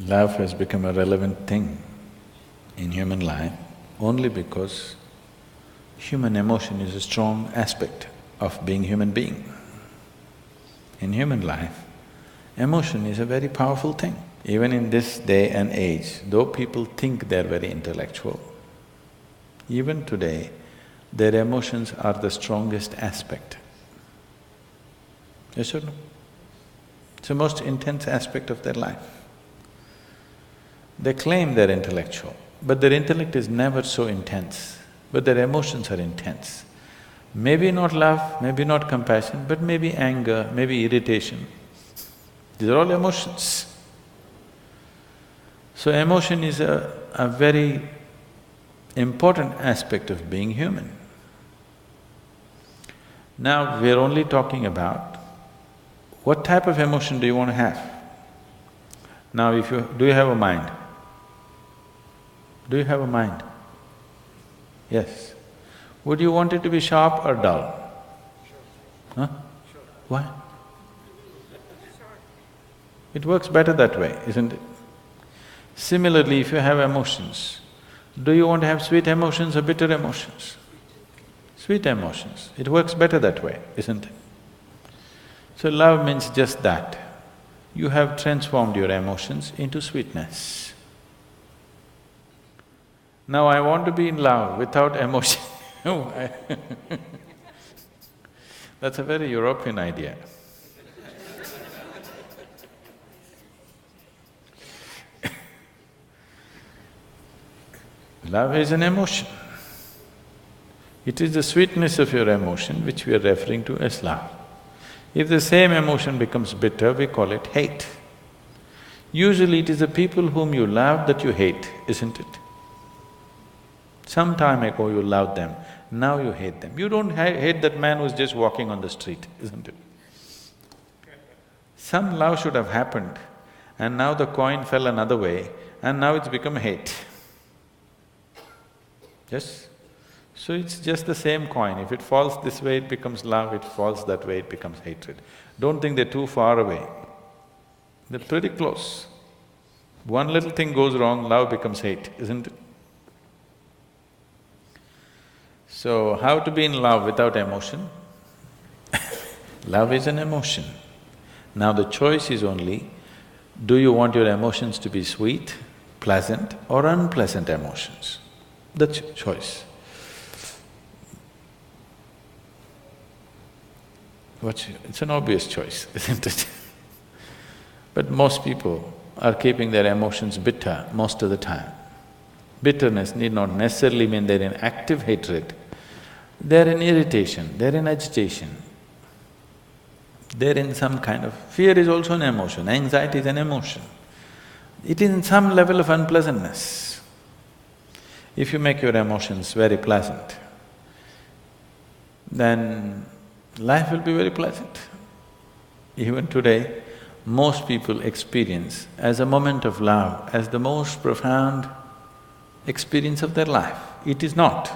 Love has become a relevant thing in human life only because human emotion is a strong aspect of being human being. In human life, emotion is a very powerful thing. Even in this day and age, though people think they're very intellectual, even today, their emotions are the strongest aspect. Yes or no? It's the most intense aspect of their life. They claim they're intellectual, but their intellect is never so intense, but their emotions are intense. Maybe not love, maybe not compassion, but maybe anger, maybe irritation. These are all emotions. So emotion is a very important aspect of being human. Now, we're only talking about what type of emotion do you want to have? Now, do you have a mind? Do you have a mind? Yes. Would you want it to be sharp or dull? Huh? Why? It works better that way, isn't it? Similarly, if you have emotions, do you want to have sweet emotions or bitter emotions? Sweet emotions. It works better that way, isn't it? So love means just that. You have transformed your emotions into sweetness. Now I want to be in love without emotion. That's a very European idea. Love is an emotion. It is the sweetness of your emotion which we are referring to as love. If the same emotion becomes bitter, we call it hate. Usually it is the people whom you love that you hate, isn't it? Some time ago you loved them, now you hate them. You don't hate that man who's just walking on the street, isn't it? Some love should have happened and now the coin fell another way and now it's become hate. Yes? So it's just the same coin. If it falls this way, it becomes love, if it falls that way, it becomes hatred. Don't think they're too far away. They're pretty close. One little thing goes wrong, love becomes hate, isn't it? So, how to be in love without emotion? Love is an emotion. Now the choice is only, do you want your emotions to be sweet, pleasant or unpleasant emotions? That's your choice. It's an obvious choice, isn't it? But most people are keeping their emotions bitter most of the time. Bitterness need not necessarily mean they're in active hatred. They're in irritation, they're in agitation. They're in some kind of… fear is also an emotion, anxiety is an emotion. It is in some level of unpleasantness. If you make your emotions very pleasant, then life will be very pleasant. Even today, most people experience as a moment of love, as the most profound experience of their life. It is not.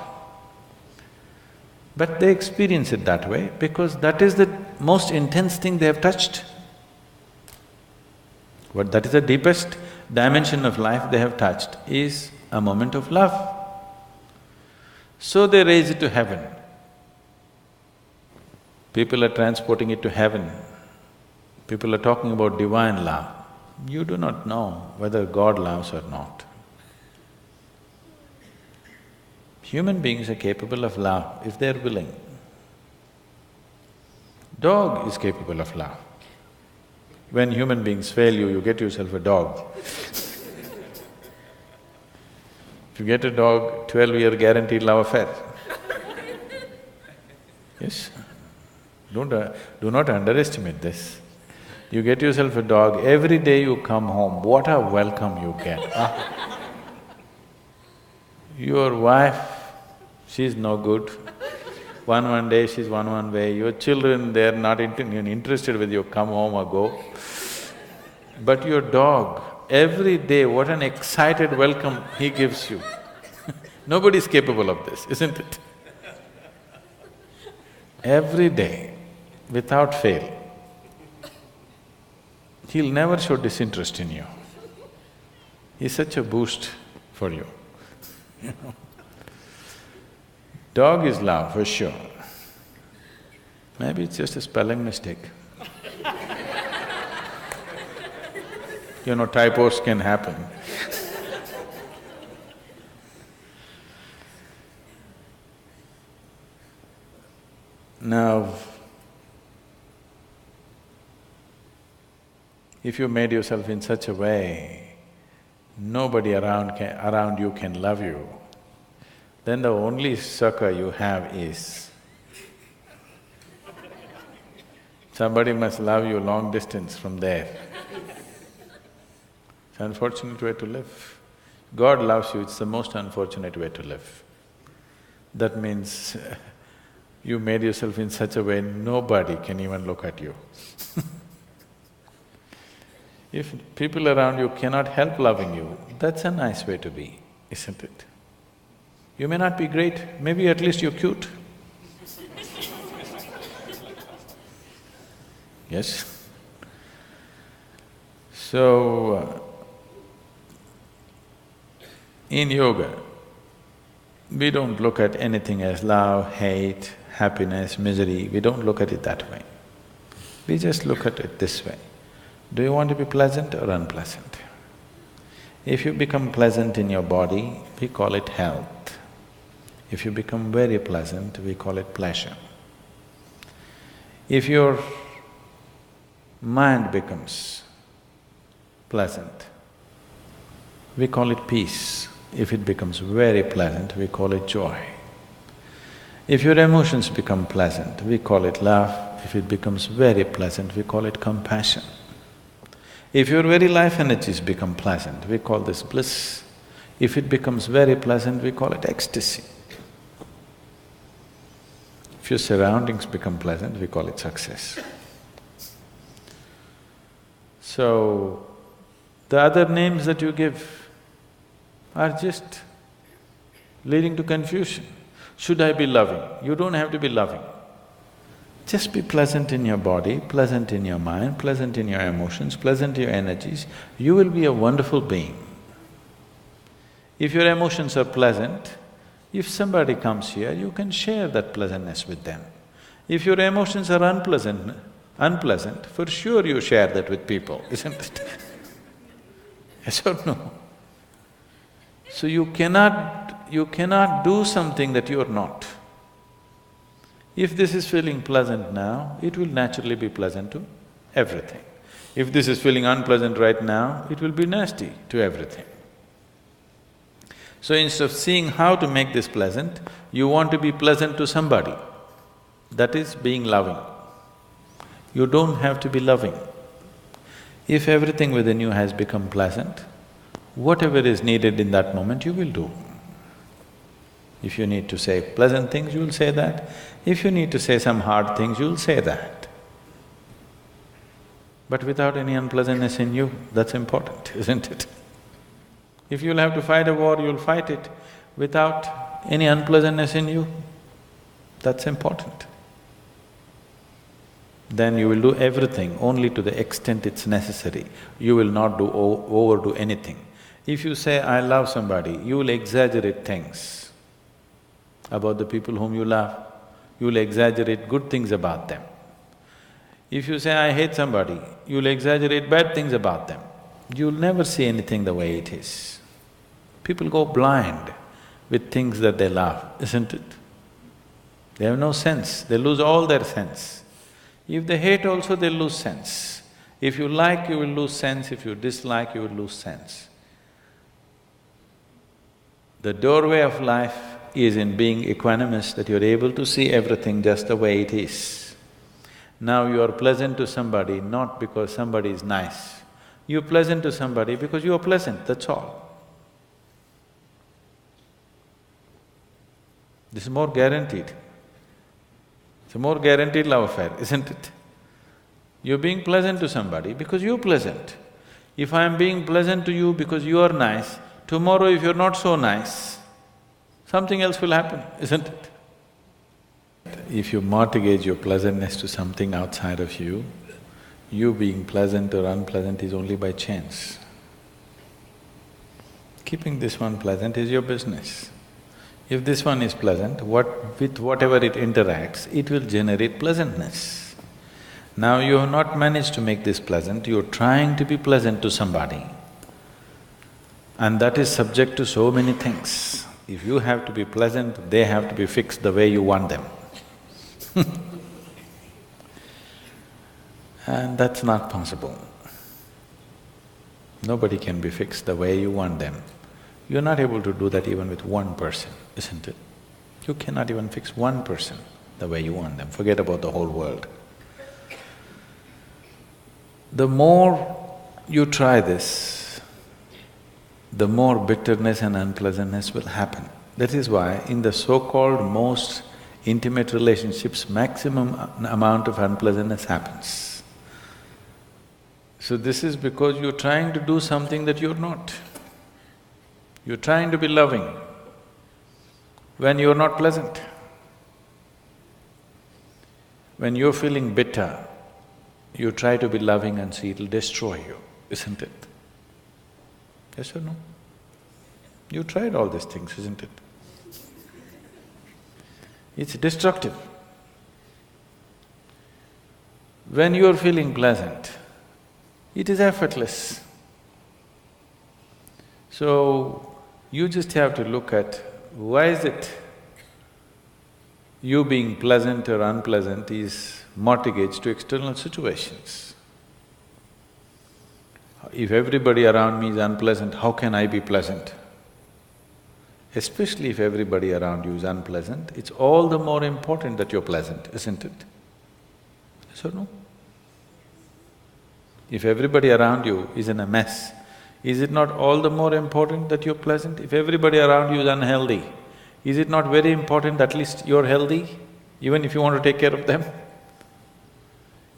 But they experience it that way because that is the most intense thing they have touched. What that is the deepest dimension of life they have touched is a moment of love. So they raise it to heaven. People are transporting it to heaven. People are talking about divine love. You do not know whether God loves or not. Human beings are capable of love if they're willing. Dog is capable of love. When human beings fail you, you get yourself a dog. If you get a dog, 12-year guaranteed love affair. Yes? Do not underestimate this. You get yourself a dog, every day you come home, what a welcome you get, Your wife, she's no good. One day she's one way, your children, they're not interested whether you come home or go. But your dog, every day, what an excited welcome he gives you. Nobody's capable of this, isn't it? Every day, without fail, he'll never show disinterest in you. is such a boost for you. You know? Dog is love, for sure. Maybe it's just a spelling mistake. You know, typos can happen. Now, if you made yourself in such a way, nobody around you can love you, then the only succor you have is somebody must love you long distance from there. It's an unfortunate way to live. God loves you, it's the most unfortunate way to live. That means you made yourself in such a way nobody can even look at you. If people around you cannot help loving you, that's a nice way to be, isn't it? You may not be great, maybe at least you're cute. Yes? So, in yoga, we don't look at anything as love, hate, happiness, misery, we don't look at it that way. We just look at it this way. Do you want to be pleasant or unpleasant? If you become pleasant in your body, we call it health. If you become very pleasant, we call it pleasure. If your mind becomes pleasant, we call it peace. If it becomes very pleasant, we call it joy. If your emotions become pleasant, we call it love. If it becomes very pleasant, we call it compassion. If your very life energies become pleasant, we call this bliss. If it becomes very pleasant, we call it ecstasy. If your surroundings become pleasant, we call it success. So, the other names that you give are just leading to confusion. Should I be loving? You don't have to be loving. Just be pleasant in your body, pleasant in your mind, pleasant in your emotions, pleasant in your energies, you will be a wonderful being. If your emotions are pleasant, if somebody comes here, you can share that pleasantness with them. If your emotions are unpleasant, for sure you share that with people, isn't it? Yes or no? So you cannot do something that you are not. If this is feeling pleasant now, it will naturally be pleasant to everything. If this is feeling unpleasant right now, it will be nasty to everything. So instead of seeing how to make this pleasant, you want to be pleasant to somebody. That is being loving. You don't have to be loving. If everything within you has become pleasant, whatever is needed in that moment, you will do. If you need to say pleasant things, you'll say that. If you need to say some hard things, you'll say that. But without any unpleasantness in you, that's important, isn't it? If you'll have to fight a war, you'll fight it without any unpleasantness in you, that's important. Then you will do everything only to the extent it's necessary. You will not overdo anything. If you say, I love somebody, you will exaggerate things about the people whom you love. You will exaggerate good things about them. If you say, I hate somebody, you will exaggerate bad things about them. You'll never see anything the way it is. People go blind with things that they love, isn't it? They have no sense, they lose all their sense. If they hate also, they'll lose sense. If you like, you will lose sense. If you dislike, you will lose sense. The doorway of life is in being equanimous, that you're able to see everything just the way it is. Now you are pleasant to somebody not because somebody is nice. You're pleasant to somebody because you are pleasant, that's all. This is more guaranteed. It's a more guaranteed love affair, isn't it? You're being pleasant to somebody because you're pleasant. If I'm being pleasant to you because you are nice, tomorrow if you're not so nice, something else will happen, isn't it? If you mortgage your pleasantness to something outside of you being pleasant or unpleasant is only by chance. Keeping this one pleasant is your business. If this one is pleasant, with whatever it interacts, it will generate pleasantness. Now you have not managed to make this pleasant, you're trying to be pleasant to somebody. And that is subject to so many things. If you have to be pleasant, they have to be fixed the way you want them. And that's not possible. Nobody can be fixed the way you want them. You're not able to do that even with one person, isn't it? You cannot even fix one person the way you want them, forget about the whole world. The more you try this, the more bitterness and unpleasantness will happen. That is why in the so-called most intimate relationships, maximum amount of unpleasantness happens. So this is because you're trying to do something that you're not. You're trying to be loving when you're not pleasant. When you're feeling bitter, you try to be loving and see it'll destroy you, isn't it? Yes or no? You tried all these things, isn't it? It's destructive. When you're feeling pleasant, it is effortless. So, you just have to look at why is it you being pleasant or unpleasant is mortgaged to external situations. If everybody around me is unpleasant, how can I be pleasant? Especially if everybody around you is unpleasant, it's all the more important that you're pleasant, isn't it? Yes or no? If everybody around you is in a mess, is it not all the more important that you're pleasant? If everybody around you is unhealthy, is it not very important that at least you're healthy, even if you want to take care of them?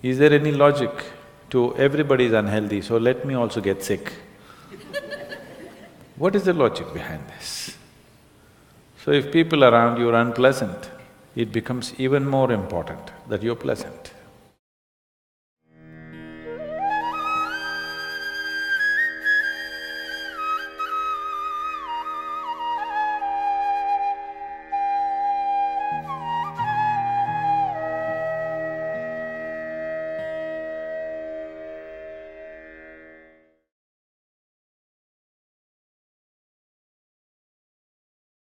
Is there any logic to everybody is unhealthy, so let me also get sick? What is the logic behind this? So if people around you are unpleasant, it becomes even more important that you're pleasant.